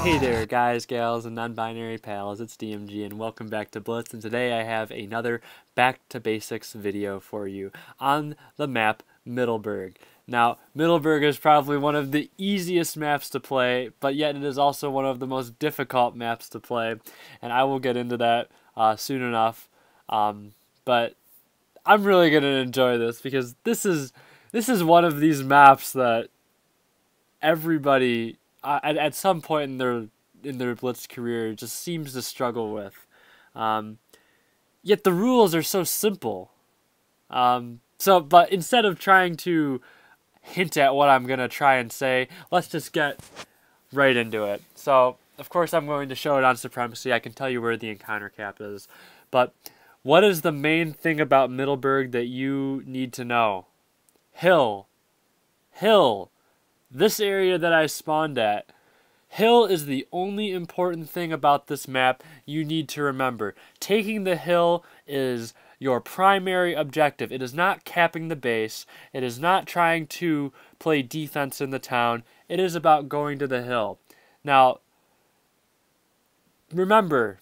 Hey there guys, gals, and non-binary pals, it's DMG and welcome back to Blitz, and today I have another back to basics video for you on the map Middleburg. Now, Middleburg is probably one of the easiest maps to play, but yet it is also one of the most difficult maps to play, and I will get into that soon enough, but I'm really going to enjoy this because this is one of these maps that everybody at some point in their Blitz career just seems to struggle with. Yet the rules are so simple. But instead of trying to hint at what I'm gonna try and say, let's just get right into it. So of course I'm going to show it on Supremacy. I can tell you where the encounter cap is, but what is the main thing about Middleburg that you need to know? Hill. This area that I spawned at, hill is the only important thing about this map you need to remember. Taking the hill is your primary objective. It is not capping the base. It is not trying to play defense in the town. It is about going to the hill. Now, remember,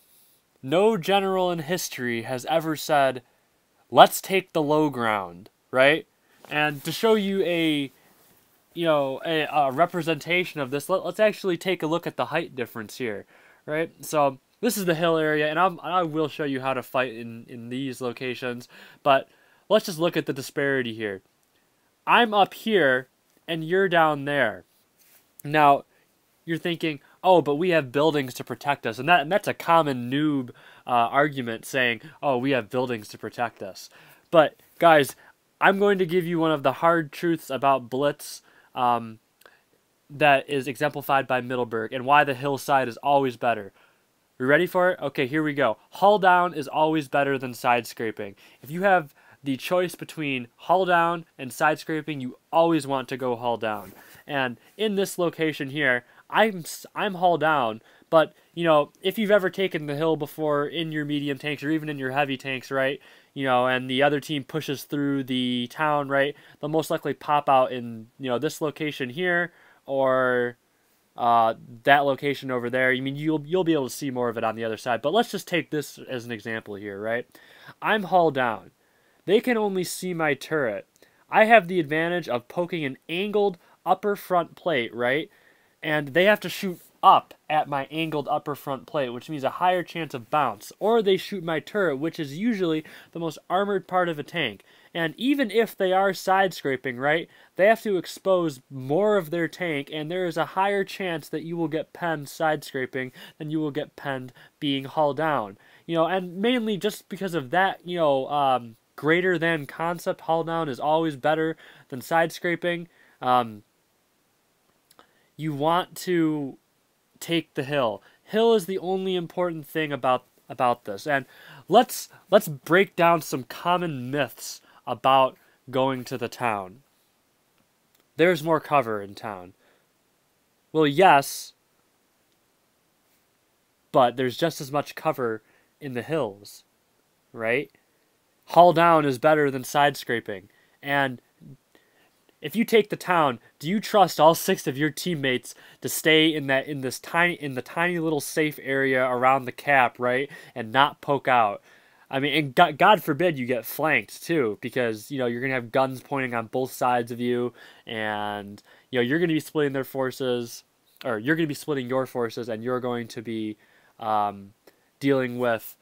no general in history has ever said, let's take the low ground, right? And to show you a representation of this, let's actually take a look at the height difference here, right? So this is the hill area, and I will show you how to fight in these locations, but let's just look at the disparity here. I'm up here, and you're down there. Now, you're thinking, oh, but we have buildings to protect us, and that's a common noob argument, saying, oh, we have buildings to protect us. But, guys, I'm going to give you one of the hard truths about Blitz that is exemplified by Middleburg and why the hillside is always better. You ready for it? Okay, here we go. Hull down is always better than side scraping. If you have the choice between hull down and side scraping, you always want to go hull down. And in this location here, I'm hull down, but if you've ever taken the hill before in your medium tanks or even in your heavy tanks, right? And the other team pushes through the town, right? They'll most likely pop out in, this location here or that location over there. I mean, you'll be able to see more of it on the other side. But let's just take this as an example here, right? I'm hull down. They can only see my turret. I have the advantage of poking an angled upper front plate, right? And they have to shoot up at my angled upper front plate, which means a higher chance of bounce. Or they shoot my turret, which is usually the most armored part of a tank. And even if they are side scraping, right, they have to expose more of their tank, and there is a higher chance that you will get penned side scraping than you will get penned being hull down. And mainly just because of that, greater than concept, hull down is always better than side scraping. You want to take the hill. Hill is the only important thing about this. And let's break down some common myths about going to the town. There's more cover in town. Well, yes, but there's just as much cover in the hills, right? Hull down is better than side scraping. And if you take the town, do you trust all 6 of your teammates to stay in the tiny little safe area around the cap, right, and not poke out? I mean, and God forbid you get flanked too, because you're gonna have guns pointing on both sides of you, and you're gonna be splitting their forces, or you're gonna be splitting your forces, and you're going to be dealing with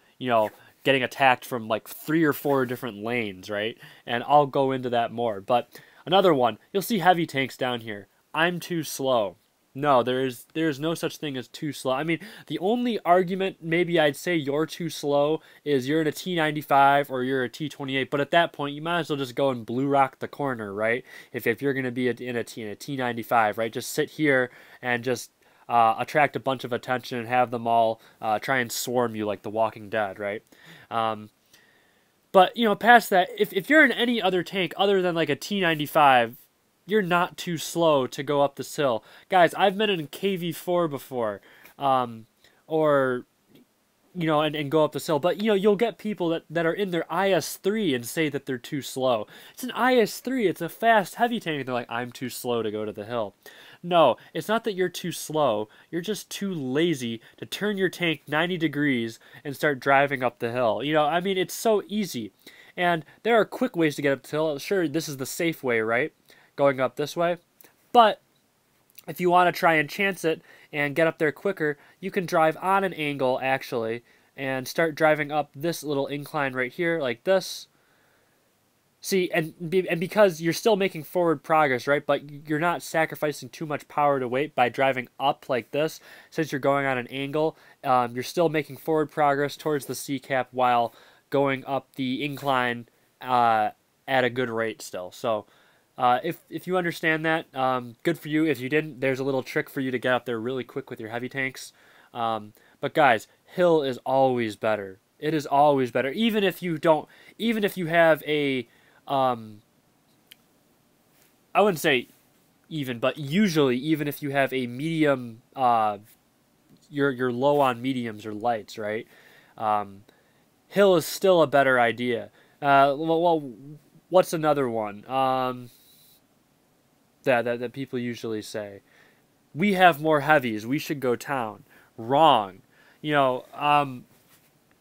getting attacked from like 3 or 4 different lanes, right? And I'll go into that more, but. Another one, you'll see heavy tanks down here. I'm too slow. No, there's no such thing as too slow. I mean, the only argument maybe I'd say you're too slow is you're in a T95 or you're a T28, but at that point, you might as well just go and blue rock the corner, right? If you're going to be in a T95, right? Just sit here and just attract a bunch of attention and have them all try and swarm you like The Walking Dead, right? But, past that, if you're in any other tank other than like a T95, you're not too slow to go up this hill. Guys, I've been in KV4 before, or and go up this hill. But, you'll get people that are in their IS-3 and say that they're too slow. It's an IS-3. It's a fast heavy tank. And they're like, I'm too slow to go to the hill. No, it's not that you're too slow. You're just too lazy to turn your tank 90 degrees and start driving up the hill. I mean, it's so easy. And there are quick ways to get up the hill. Sure, this is the safe way, right? Going up this way. But if you want to try and chance it and get up there quicker, you can drive on an angle, actually, and start driving up this little incline right here, like this. See, and because you're still making forward progress, right? But you're not sacrificing too much power to weight by driving up like this. Since you're going on an angle, you're still making forward progress towards the C-cap while going up the incline at a good rate still. So if you understand that, good for you. If you didn't, there's a little trick for you to get up there really quick with your heavy tanks. But guys, hill is always better. It is always better. Even if you have a I wouldn't say even, but usually even if you have a medium, you're low on mediums or lights, right? Hill is still a better idea. Well, what's another one? That people usually say, we have more heavies, we should go town. Wrong.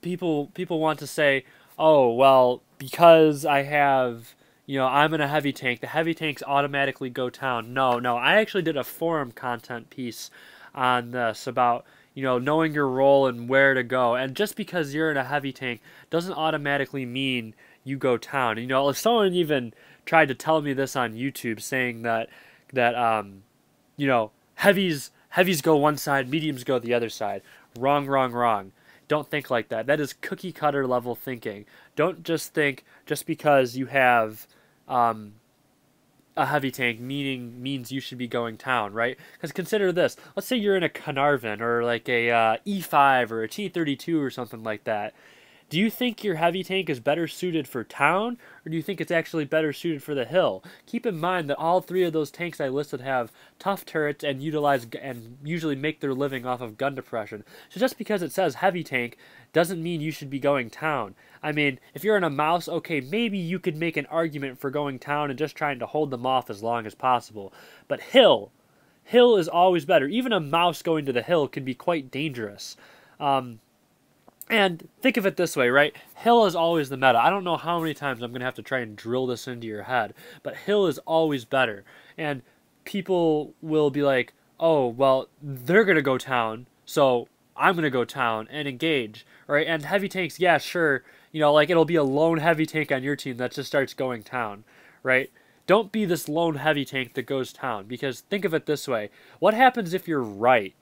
People want to say, oh, well, because I have, I'm in a heavy tank, the heavy tanks automatically go town. No, I actually did a forum content piece on this about, knowing your role and where to go. And just because you're in a heavy tank doesn't automatically mean you go town. If someone even tried to tell me this on YouTube, saying that heavies go one side, mediums go the other side. Wrong. Don't think like that. That is cookie cutter level thinking. Don't just think just because you have a heavy tank means you should be going town, right? Because consider this. Let's say you're in a Carnarvon or like a E5 or a T32 or something like that. Do you think your heavy tank is better suited for town, or do you think it's actually better suited for the hill? Keep in mind that all three of those tanks I listed have tough turrets and usually make their living off of gun depression. So just because it says heavy tank doesn't mean you should be going town. I mean, if you're in a mouse, okay, maybe you could make an argument for going town and just trying to hold them off as long as possible. But hill is always better. Even a mouse going to the hill can be quite dangerous. And think of it this way, right? Hill is always the meta. I don't know how many times I'm going to have to try and drill this into your head, but hill is always better. And people will be like, oh, well, they're going to go town, so I'm going to go town and engage, right? And heavy tanks, yeah, sure, like it'll be a lone heavy tank on your team that just starts going town, right? Don't be this lone heavy tank that goes town, because think of it this way. What happens if you're right?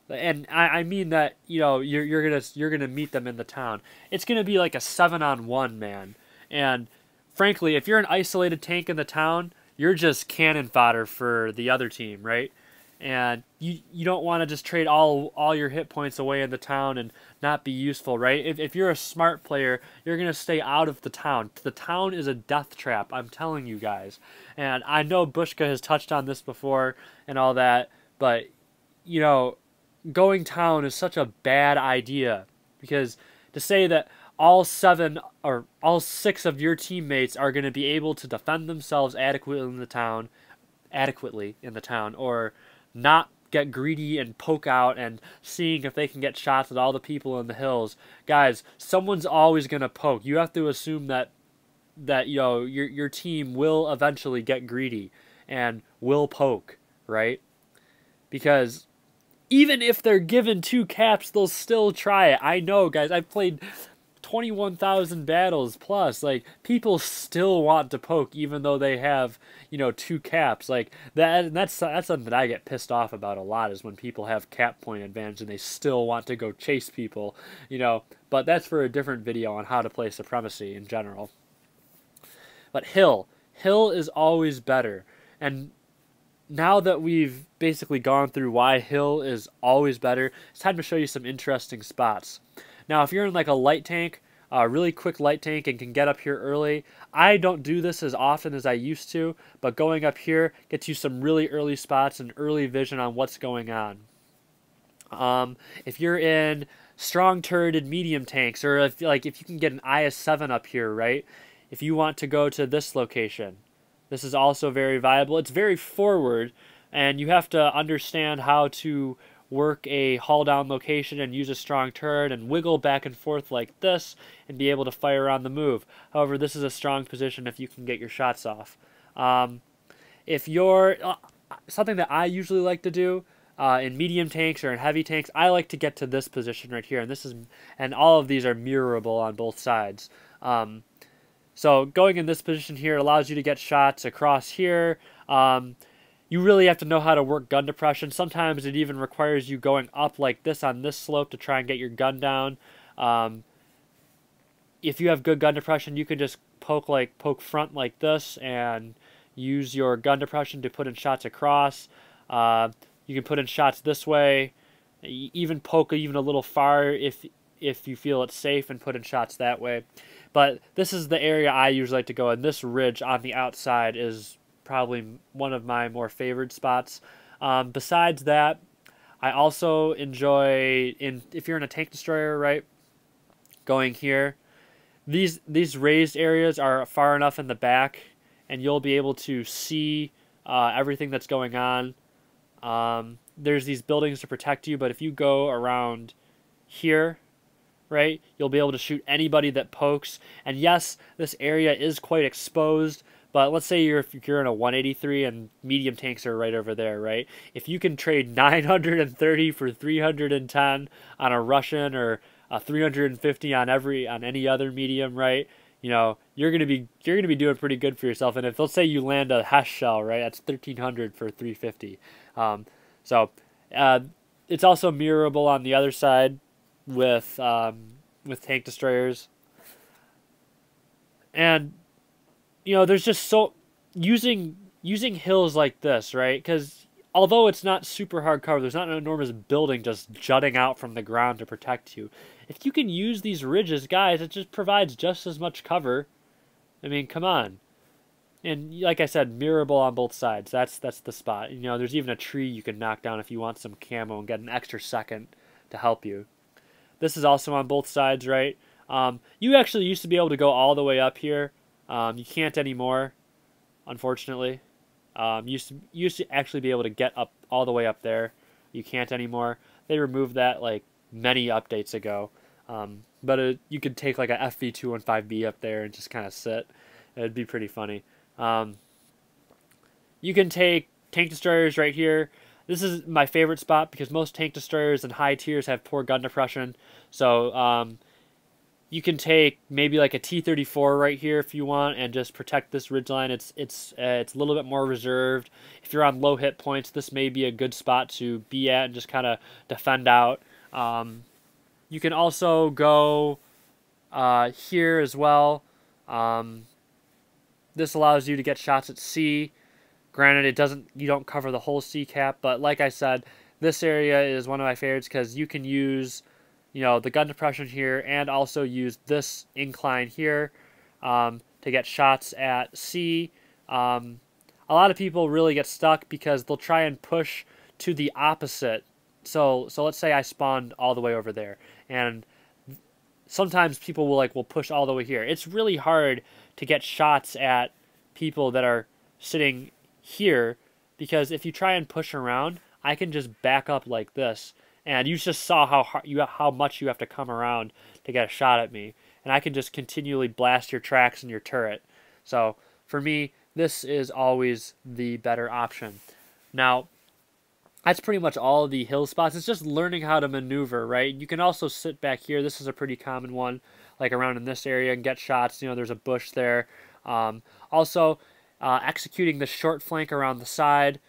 And I mean that, you're gonna meet them in the town. It's gonna be like a 7-on-1, man. And frankly, if you're an isolated tank in the town, you're just cannon fodder for the other team, right? And you don't want to just trade all your hit points away in the town and not be useful, right? If you're a smart player, you're gonna stay out of the town. The town is a death trap, I'm telling you guys. And I know Bushka has touched on this before and all that, but going town is such a bad idea, because to say that all 7 or all 6 of your teammates are going to be able to defend themselves adequately in the town, or not get greedy and poke out and seeing if they can get shots at all the people in the hills, guys, someone's always going to poke. You have to assume that your team will eventually get greedy and will poke, right? Because even if they're given 2 caps, they'll still try it. I know, guys. I've played 21,000 battles plus. Like, people still want to poke, even though they have, 2 caps. Like that's something that I get pissed off about a lot, is when people have cap point advantage and they still want to go chase people. But that's for a different video on how to play Supremacy in general. But hill is always better. And now that we've basically gone through why hill is always better, it's time to show you some interesting spots. Now, if you're in like a light tank, a really quick light tank, and can get up here early, I don't do this as often as I used to, but going up here gets you some really early spots and early vision on what's going on. If you're in strong turreted medium tanks, or if you can get an IS-7 up here, right? If you want to go to this location, this is also very viable. It's very forward, and you have to understand how to work a hull down location and use a strong turret and wiggle back and forth like this and be able to fire on the move. However, this is a strong position if you can get your shots off. If you're something that I usually like to do in medium tanks or in heavy tanks, I like to get to this position right here, and all of these are mirrorable on both sides. So going in this position here allows you to get shots across here. You really have to know how to work gun depression. Sometimes it even requires you going up like this on this slope to try and get your gun down. If you have good gun depression, you can just poke front like this and use your gun depression to put in shots across. You can put in shots this way, even poke even a little far if you feel it's safe, and put in shots that way. But this is the area I usually like to go, and this ridge on the outside is probably one of my more favored spots. Besides that, I also enjoy, if you're in a tank destroyer, right, going here. These raised areas are far enough in the back, and you'll be able to see everything that's going on. There's these buildings to protect you, but if you go around here, right, you'll be able to shoot anybody that pokes. And yes, this area is quite exposed, but let's say if you're in a 183 and medium tanks are right over there, right? If you can trade 930 for 310 on a Russian, or 350 on any other medium, right? You know, you're gonna be doing pretty good for yourself. And if, let's say, you land a Hess shell, right, that's 1300 for 350. It's also mirrorable on the other side with tank destroyers. And there's just using hills like this, right? Because although it's not super hard cover, there's not an enormous building just jutting out from the ground to protect you. If you can use these ridges, guys, it just provides just as much cover. I mean, come on. And like I said, mirrorable on both sides. That's the spot. There's even a tree you can knock down if you want some camo and get an extra second to help you. This is also on both sides, right? You actually used to be able to go all the way up here. You can't anymore, unfortunately. Used to actually be able to get up all the way up there. You can't anymore. They removed that like many updates ago. But you could take like a FV215B up there and just kind of sit. It'd be pretty funny. You can take tank destroyers right here. This is my favorite spot because most tank destroyers in high tiers have poor gun depression. So you can take maybe like a T-34 right here if you want and just protect this ridgeline. It's a little bit more reserved. If you're on low hit points, this may be a good spot to be at and just kind of defend out. You can also go here as well. This allows you to get shots at C. Granted, you don't cover the whole C cap, but like I said, this area is one of my favorites because you can use the gun depression here and also use this incline here to get shots at C. A lot of people really get stuck because they'll try and push to the opposite. So let's say I spawned all the way over there, and sometimes people will push all the way here. It's really hard to get shots at people that are sitting here because if you try and push around, I can just back up like this. And you just saw how much you have to come around to get a shot at me. And I can just continually blast your tracks and your turret. So for me, this is always the better option. Now, that's pretty much all of the hill spots. It's just learning how to maneuver, right? You can also sit back here. This is a pretty common one, like around in this area, and get shots. There's a bush there. Also, executing the short flank around the side.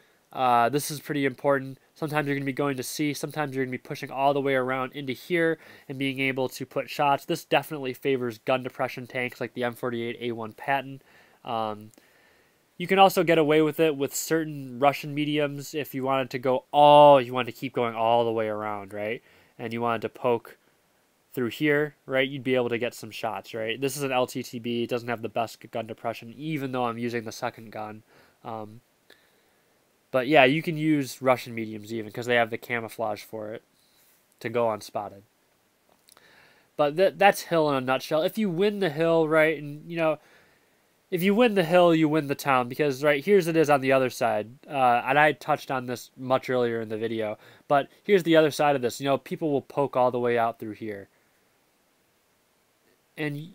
This is pretty important. Sometimes you're going to be going to C. Sometimes you're going to be pushing all the way around into here and being able to put shots. This definitely favors gun depression tanks like the M48A1 Patton. You can also get away with it with certain Russian mediums if you wanted to keep going all the way around, right? And you wanted to poke through here, right? You'd be able to get some shots, right? This is an LTTB. It doesn't have the best gun depression, even though I'm using the second gun. But yeah, you can use Russian mediums even because they have the camouflage for it. to go unspotted. But that's hill in a nutshell. If you win the hill, right, and if you win the hill, you win the town, because right here's it is on the other side. And I touched on this much earlier in the video, but here's the other side of this. People will poke all the way out through here, and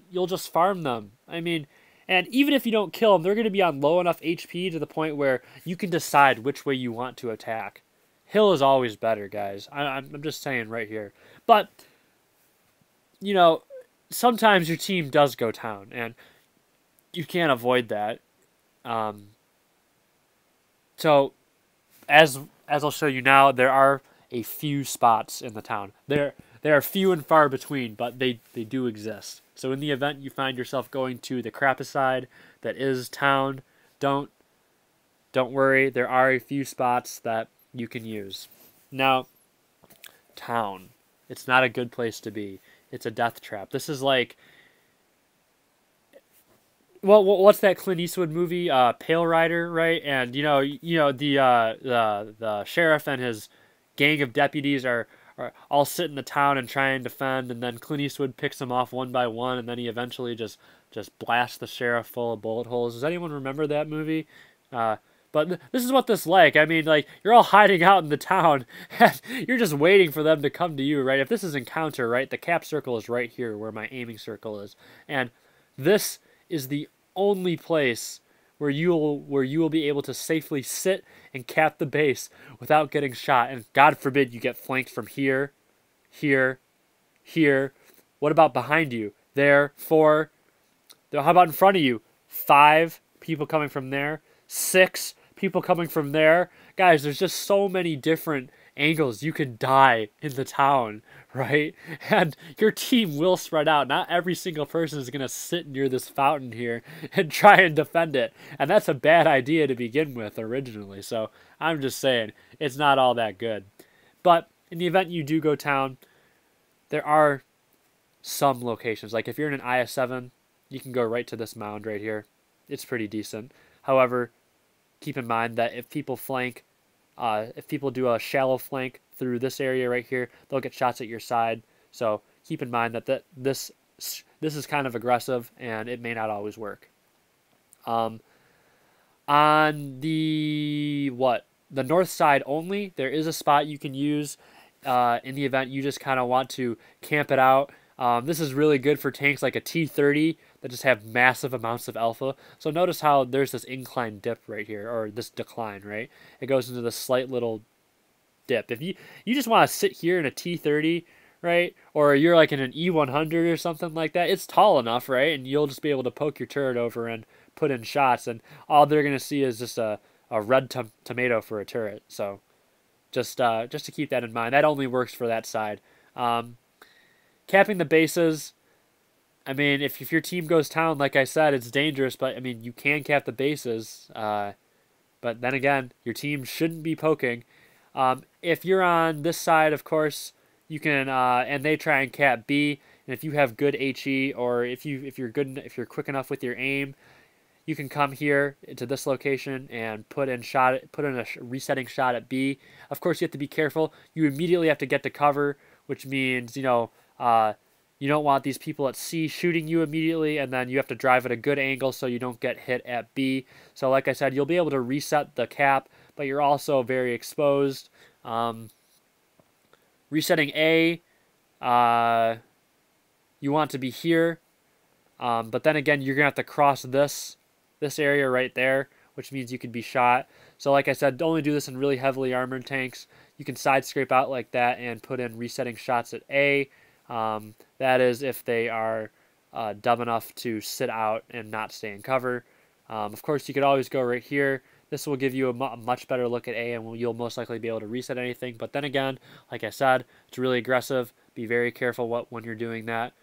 you'll just farm them. I mean, and even if you don't kill them, they're going to be on low enough HP to the point where you can decide which way you want to attack. Hill is always better, guys. I'm just saying right here. But sometimes your team does go town, and you can't avoid that. So, as I'll show you now, there are a few spots in the town. There are few and far between, but they do exist. So in the event you find yourself going to the crappiest side that is town, don't worry. There are a few spots that you can use. Now, town. It's not a good place to be. It's a death trap. This is like, well, what's that Clint Eastwood movie, Pale Rider, right? And the sheriff and his gang of deputies are all sit in the town and try and defend, and then Clint Eastwood picks them off one by one, and then he eventually just blasts the sheriff full of bullet holes. Does anyone remember that movie? But this is what this like. I mean, like, you're all hiding out in the town, and you're just waiting for them to come to you, right? If this is encounter, right, the cap circle is right here where my aiming circle is, and this is the only place where you will be able to safely sit and cap the base without getting shot. And God forbid you get flanked from here, here, here. What about behind you? There, 4. How about in front of you? 5 people coming from there. 6 people coming from there. Guys, there's just so many different angles you could die in the town, right? And your team will spread out. Not every single person is going to sit near this fountain here and try and defend it. And that's a bad idea to begin with originally. So I'm just saying, it's not all that good. But in the event you do go town, there are some locations. Like if you're in an IS-7, you can go right to this mound right here. It's pretty decent. However, keep in mind that if people flank, if people do a shallow flank through this area right here, they'll get shots at your side. So keep in mind that this is kind of aggressive, and it may not always work. On the north side only, there is a spot you can use in the event you just kind of want to camp it out. This is really good for tanks like a T-30 that just have massive amounts of alpha. So notice how there's this incline dip right here, or this decline, right? It goes into this slight little dip. If you just want to sit here in a T-30, right, or you're like in an E-100 or something like that, it's tall enough, right, and you'll just be able to poke your turret over and put in shots, and all they're going to see is just a red tomato for a turret. So just to keep that in mind. That only works for that side. Capping the bases, I mean, if your team goes town, like I said, it's dangerous, but I mean, you can cap the bases. But then again, your team shouldn't be poking. If you're on this side, of course, you can, and they try and cap B. And if you have good HE, or if you're quick enough with your aim, you can come here to this location and put in a resetting shot at B. Of course, you have to be careful. You immediately have to get to cover, which means you don't want these people at C shooting you immediately, and then you have to drive at a good angle so you don't get hit at B. So like I said, you'll be able to reset the cap, but you're also very exposed. Resetting A, you want to be here, but then again, you're going to have to cross this area right there, which means you could be shot. So like I said, only do this in really heavily armored tanks. You can side scrape out like that and put in resetting shots at A. That is if they are dumb enough to sit out and not stay in cover. Of course, you could always go right here. This will give you a much better look at A, and you'll most likely be able to reset anything. But then again, like I said, it's really aggressive. Be very careful when you're doing that.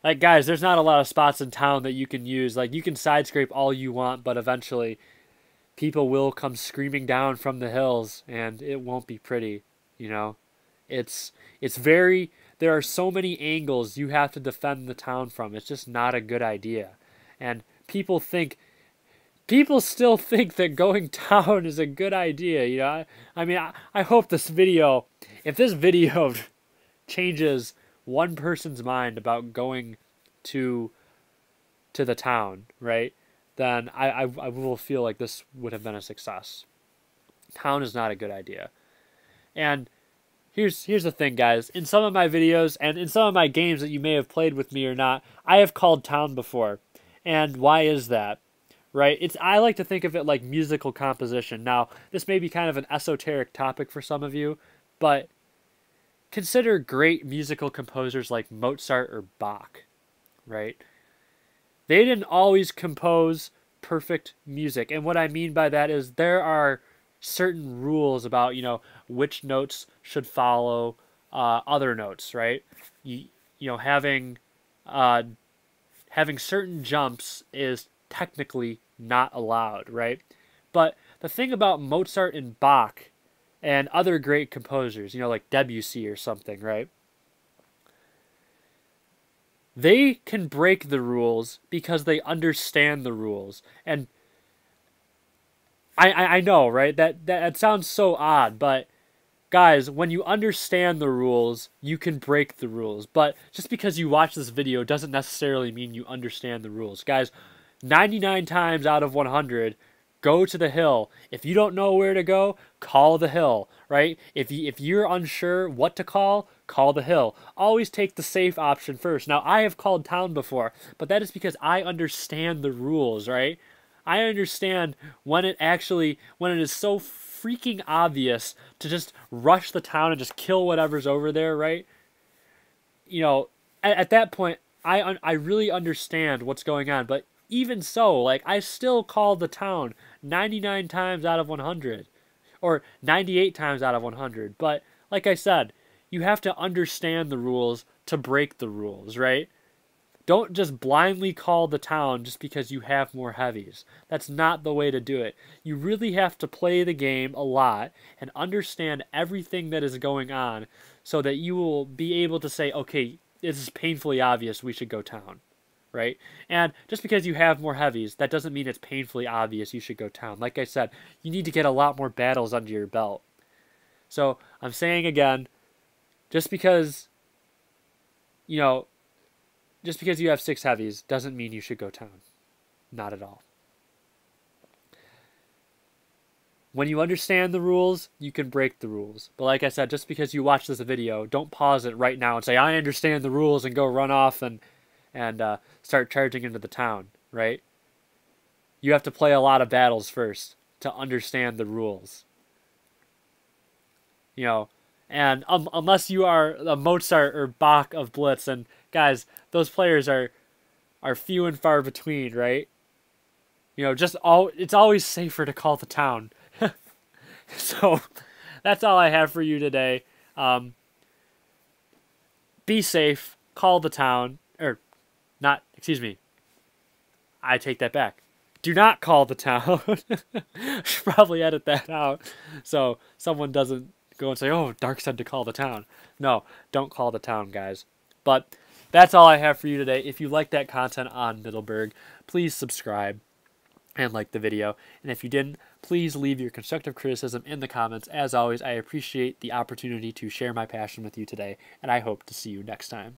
Like, guys, there's not a lot of spots in town that you can use. Like, you can side scrape all you want, but eventually people will come screaming down from the hills, and it won't be pretty, It's very, there are so many angles you have to defend the town from. It's just not a good idea. And people think people still think that going town is a good idea. You know, I mean, I hope this video, if this video changes one person's mind about going to the town, right? Then I will feel like this would have been a success. Town is not a good idea. And here's the thing, guys. In some of my videos and in some of my games that you may have played with me or not, I have called town before. And why is that? Right? I like to think of it like musical composition. Now, this may be kind of an esoteric topic for some of you, but consider great musical composers like Mozart or Bach, right? They didn't always compose perfect music. And what I mean by that is there are certain rules about, you know, which notes should follow other notes, right? You know, having certain jumps is technically not allowed, right? But the thing about Mozart and Bach and other great composers, you know, like Debussy or something, right? They can break the rules because they understand the rules. And I know, right? That sounds so odd, but guys, when you understand the rules, you can break the rules. But just because you watch this video doesn't necessarily mean you understand the rules. Guys, 99 times out of 100, go to the hill. If you don't know where to go, call the hill, right? If you're unsure what to call the hill. Always take the safe option first. Now, I have called town before, but that is because I understand the rules, right? I understand when it is so freaking obvious to just rush the town and just kill whatever's over there, right? You know, at that point, I really understand what's going on, but even so, like, I still call the town 99 times out of 100, or 98 times out of 100, but like I said, you have to understand the rules to break the rules, right? Don't just blindly call the town just because you have more heavies. That's not the way to do it. You really have to play the game a lot and understand everything that is going on so that you will be able to say, okay, this is painfully obvious, we should go town, right? And just because you have more heavies, that doesn't mean it's painfully obvious you should go town. Like I said, you need to get a lot more battles under your belt. So I'm saying again, just because you have 6 heavies doesn't mean you should go town. Not at all. When you understand the rules, you can break the rules. But like I said, just because you watch this video, don't pause it right now and say, I understand the rules, and go run off and start charging into the town, right? You have to play a lot of battles first to understand the rules. You know, and unless you are a Mozart or Bach of Blitz, and guys, those players are few and far between, right? You know, it's always safer to call the town. So that's all I have for you today. Be safe. Call the town. Or not, excuse me. I take that back. Do not call the town. Should probably edit that out so someone doesn't go and say, oh, Dark said to call the town. No, don't call the town, guys. But that's all I have for you today. If you like that content on Middleburg, please subscribe and like the video. And if you didn't, please leave your constructive criticism in the comments. As always, I appreciate the opportunity to share my passion with you today, and I hope to see you next time.